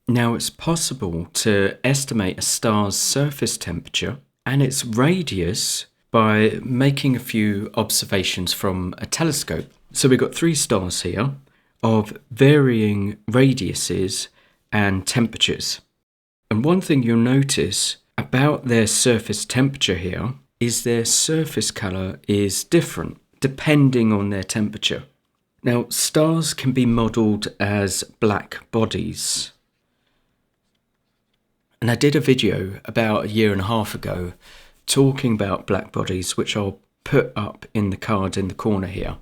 Now, it's possible to estimate a star's surface temperature and its radius by making a few observations from a telescope. So we've got three stars here of varying radiuses and temperatures. And one thing you'll notice about their surface temperature here is their surface colour is different depending on their temperature. Now, stars can be modelled as black bodies. And I did a video about a year and a half ago talking about black bodies, which I'll put up in the card in the corner here.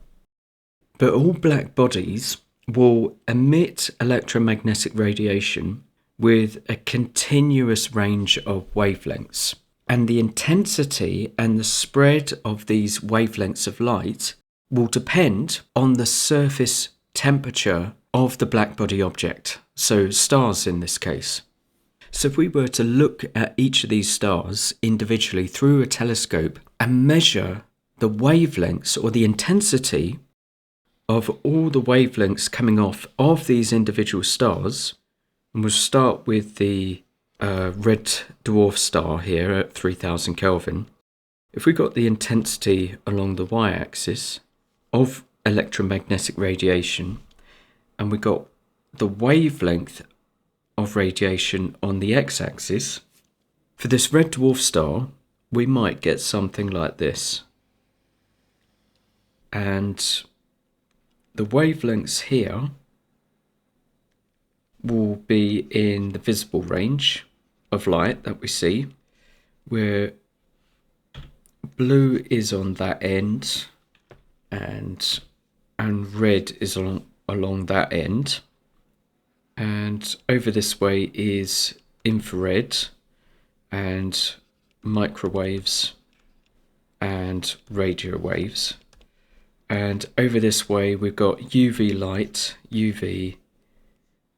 But all black bodies will emit electromagnetic radiation with a continuous range of wavelengths. And the intensity and the spread of these wavelengths of light will depend on the surface temperature of the black body object, so stars in this case. So if we were to look at each of these stars individually through a telescope and measure the wavelengths or the intensity of all the wavelengths coming off of these individual stars, and we'll start with the red dwarf star here at 3000 Kelvin. If we got the intensity along the y-axis of electromagnetic radiation, and we got the wavelength of radiation on the x-axis, for this red dwarf star, we might get something like this. And the wavelengths here will be in the visible range of light that we see, where blue is on that end and red is along that end, and over this way is infrared and microwaves and radio waves, and over this way we've got UV light, UV,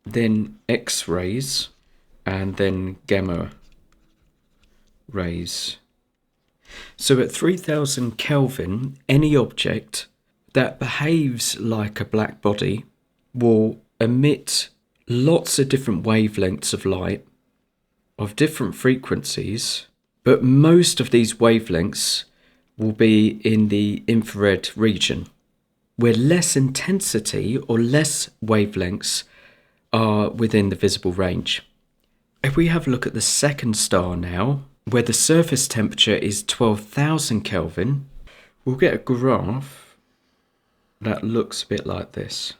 then X-rays, and then gamma rays. So at 3000 Kelvin, any object that behaves like a black body will emit lots of different wavelengths of light of different frequencies, but most of these wavelengths will be in the infrared region, where less intensity or less wavelengths are within the visible range. If we have a look at the second star now, where the surface temperature is 12,000 Kelvin, we'll get a graph that looks a bit like this.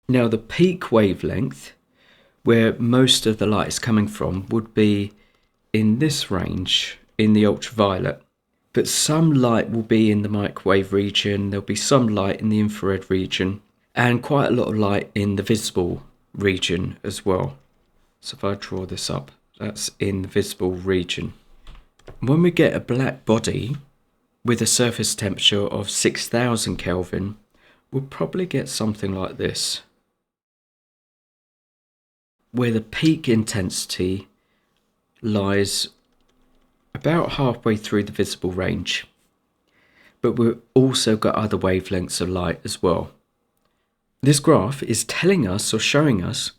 Now the peak wavelength, where most of the light is coming from, would be in this range, in the ultraviolet. But some light will be in the microwave region, there'll be some light in the infrared region, and quite a lot of light in the visible region as well. So if I draw this up, that's in the visible region. When we get a black body with a surface temperature of 6000 Kelvin, we'll probably get something like this, where the peak intensity lies about halfway through the visible range. But we've also got other wavelengths of light as well. This graph is telling us or showing us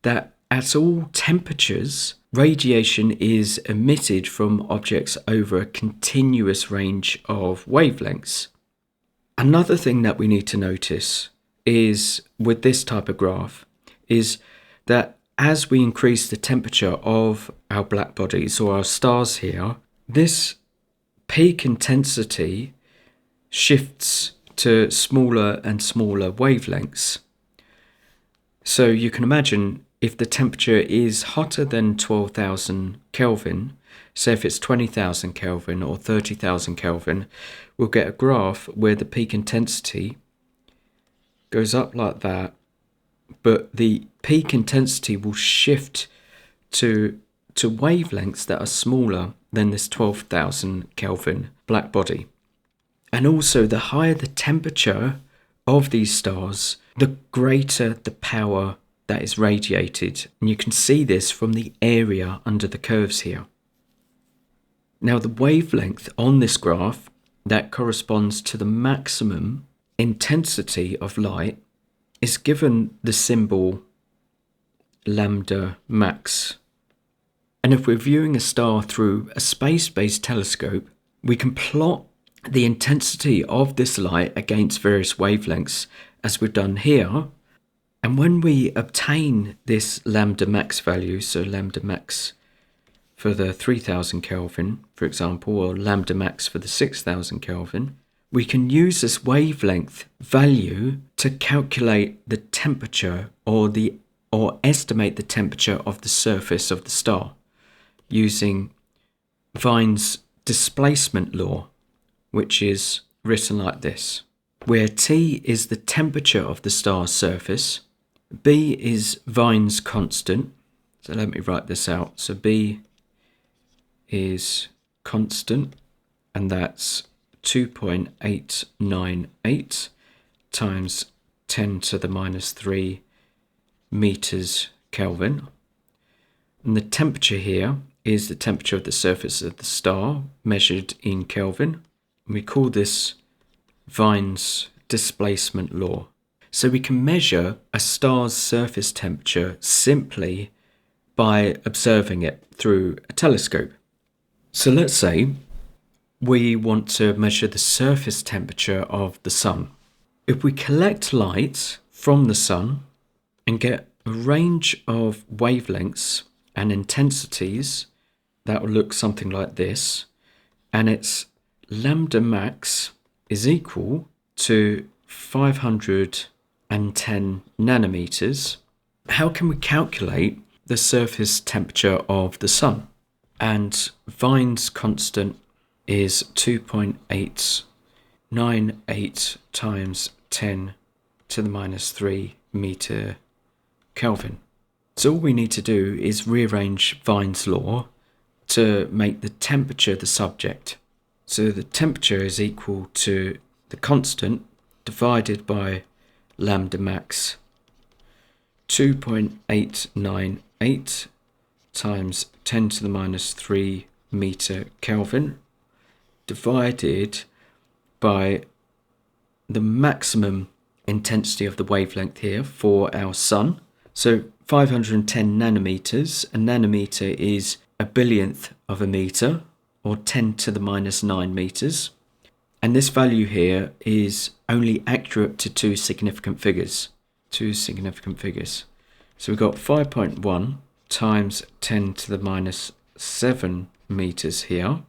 that at all temperatures, radiation is emitted from objects over a continuous range of wavelengths. Another thing that we need to notice is with this type of graph is that as we increase the temperature of our black bodies or our stars here, this peak intensity shifts to smaller and smaller wavelengths. So you can imagine if the temperature is hotter than 12,000 Kelvin, say if it's 20,000 Kelvin or 30,000 Kelvin, we'll get a graph where the peak intensity goes up like that, but the peak intensity will shift to wavelengths that are smaller than this 12,000 Kelvin black body. And also, the higher the temperature of these stars, the greater the power that is radiated. And you can see this from the area under the curves here. Now, the wavelength on this graph that corresponds to the maximum intensity of light is given the symbol lambda max. And if we're viewing a star through a space-based telescope, we can plot the intensity of this light against various wavelengths, as we've done here. And when we obtain this lambda max value, so lambda max for the 3000 Kelvin, for example, or lambda max for the 6000 Kelvin, we can use this wavelength value to calculate the temperature or estimate the temperature of the surface of the star using Wien's displacement law, which is written like this, where T is the temperature of the star's surface, B is Wien's constant. So let me write this out. So B is constant, and that's 2.898 times 10 to the minus 3 meters Kelvin. And the temperature here is the temperature of the surface of the star measured in Kelvin. We call this Wien's displacement law. So we can measure a star's surface temperature simply by observing it through a telescope. So let's say we want to measure the surface temperature of the sun. If we collect light from the sun and get a range of wavelengths and intensities, that will look something like this, and its lambda max is equal to 510 nanometers. How can we calculate the surface temperature of the sun? And Wien's constant is 2.898 times 10 to the minus 3 meter Kelvin. So all we need to do is rearrange Wien's law to make the temperature the subject. So the temperature is equal to the constant divided by lambda max, 2.898 times 10 to the minus 3 meter Kelvin, divided by the maximum intensity of the wavelength here for our sun. So 510 nanometers. A nanometer is a billionth of a meter, or 10 to the minus 9 meters. And this value here is only accurate to two significant figures. So we've got 5.1 times 10 to the minus 7 meters here.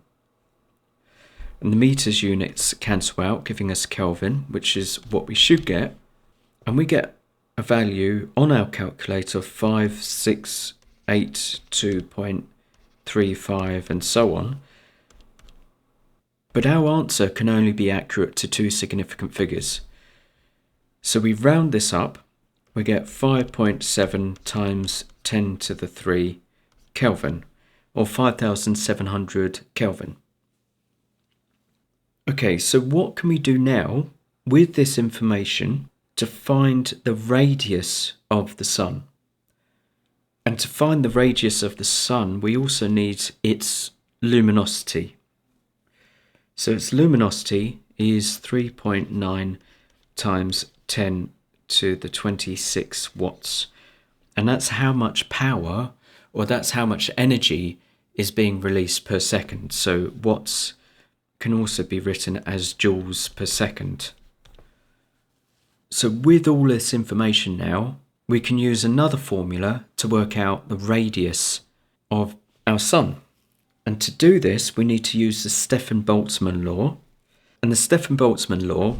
And the meters units cancel out, giving us Kelvin, which is what we should get. And we get a value on our calculator of 5682.35 and so on. But our answer can only be accurate to two significant figures. So we round this up, we get 5.7 times 10 to the 3 Kelvin, or 5700 Kelvin. Okay, so what can we do now with this information to find the radius of the sun? And to find the radius of the sun, we also need its luminosity. So its luminosity is 3.9 times 10 to the 26 watts. And that's how much power, or that's how much energy is being released per second. So watts can also be written as joules per second. So with all this information now, we can use another formula to work out the radius of our sun. And to do this, we need to use the Stefan-Boltzmann law. And the Stefan-Boltzmann law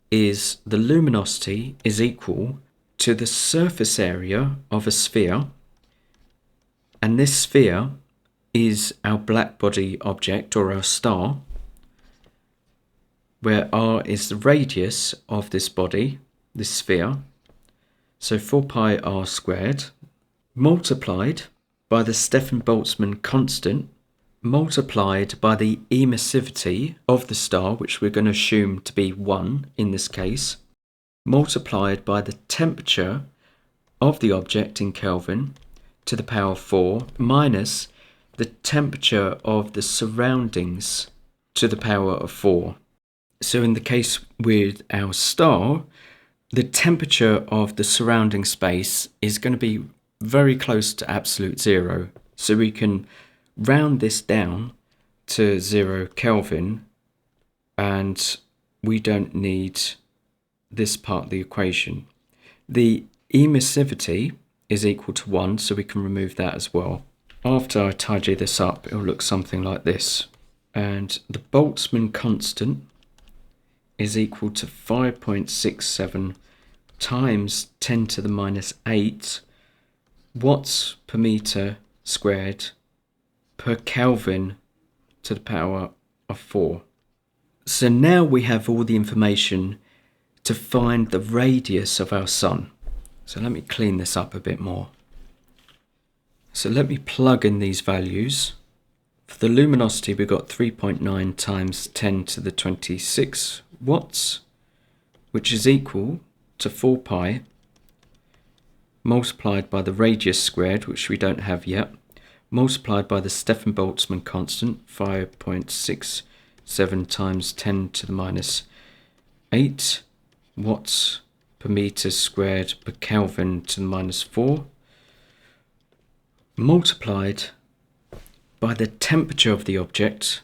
is the luminosity is equal to the surface area of a sphere. And this sphere is our black body object, or our star, where r is the radius of this body, this sphere. So 4 pi r squared multiplied by the Stefan-Boltzmann constant multiplied by the emissivity of the star, which we're going to assume to be 1 in this case, multiplied by the temperature of the object in Kelvin to the power 4 minus the temperature of the surroundings to the power of 4. So in the case with our star, the temperature of the surrounding space is going to be very close to absolute zero. So we can round this down to 0 Kelvin, and we don't need this part of the equation. The emissivity is equal to 1, so we can remove that as well. After I tidy this up, it'll look something like this. And the Boltzmann constant is equal to 5.67 times 10 to the minus 8 watts per meter squared per Kelvin to the power of 4. So now we have all the information to find the radius of our sun. So let me clean this up a bit more. So let me plug in these values. For the luminosity, we got 3.9 times 10 to the 26 watts, which is equal to 4 pi multiplied by the radius squared, which we don't have yet, multiplied by the Stefan-Boltzmann constant, 5.67 times 10 to the minus 8 watts per meter squared per Kelvin to the minus 4, multiplied by the temperature of the object,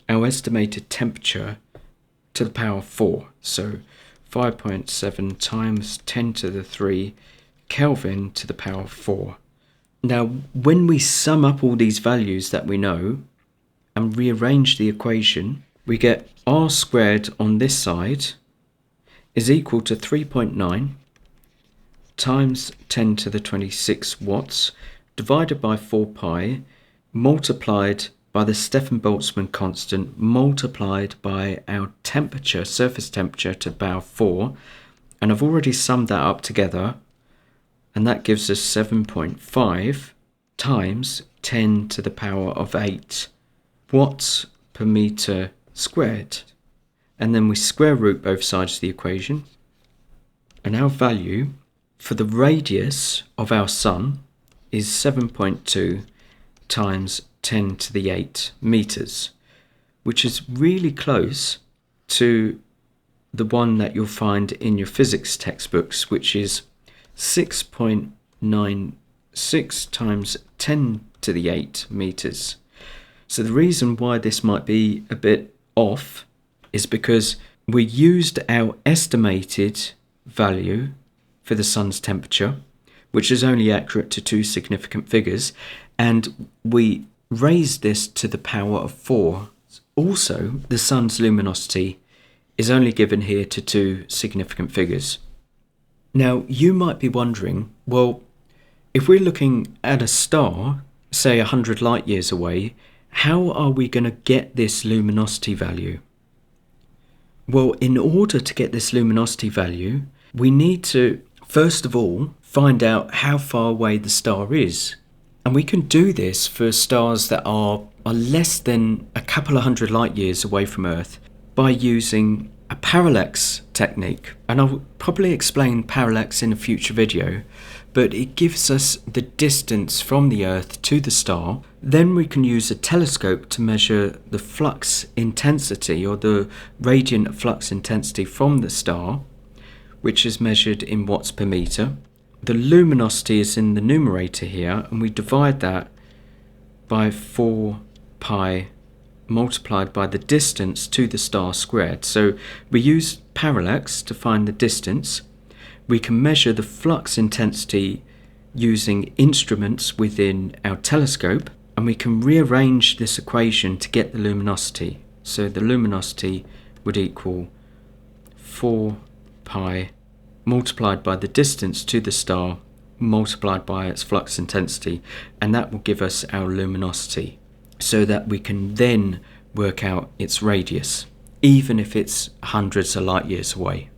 our estimated temperature, to the power of 4. So 5.7 times 10 to the 3 Kelvin to the power of 4. Now, when we sum up all these values that we know and rearrange the equation, we get r squared on this side is equal to 3.9 times 10 to the 26 watts divided by 4 pi multiplied by the Stefan-Boltzmann constant multiplied by our temperature, surface temperature, to the power of 4. And I've already summed that up together, and that gives us 7.5 times 10 to the power of 8 watts per meter squared. And then we square root both sides of the equation. And our value for the radius of our sun is 7.2 times 10 to the 8 meters, which is really close to the one that you'll find in your physics textbooks, which is 6.96 times 10 to the 8 meters. So the reason why this might be a bit off is because we used our estimated value for the sun's temperature, which is only accurate to 2 significant figures, and we raised this to the power of 4. Also, the sun's luminosity is only given here to 2 significant figures. Now, you might be wondering, well, if we're looking at a star, say 100 light years away, how are we going to get this luminosity value? Well, in order to get this luminosity value, we need to, first of all, find out how far away the star is. And we can do this for stars that are less than a couple of hundred light years away from Earth by using a parallax technique. And I'll probably explain parallax in a future video, but it gives us the distance from the Earth to the star. Then we can use a telescope to measure the flux intensity, or the radiant flux intensity from the star, which is measured in watts per meter. The luminosity is in the numerator here, and we divide that by 4 pi multiplied by the distance to the star squared. So we use parallax to find the distance. We can measure the flux intensity using instruments within our telescope, and we can rearrange this equation to get the luminosity. So the luminosity would equal 4 pi multiplied by the distance to the star multiplied by its flux intensity, and that will give us our luminosity, so that we can then work out its radius, even if it's hundreds of light years away.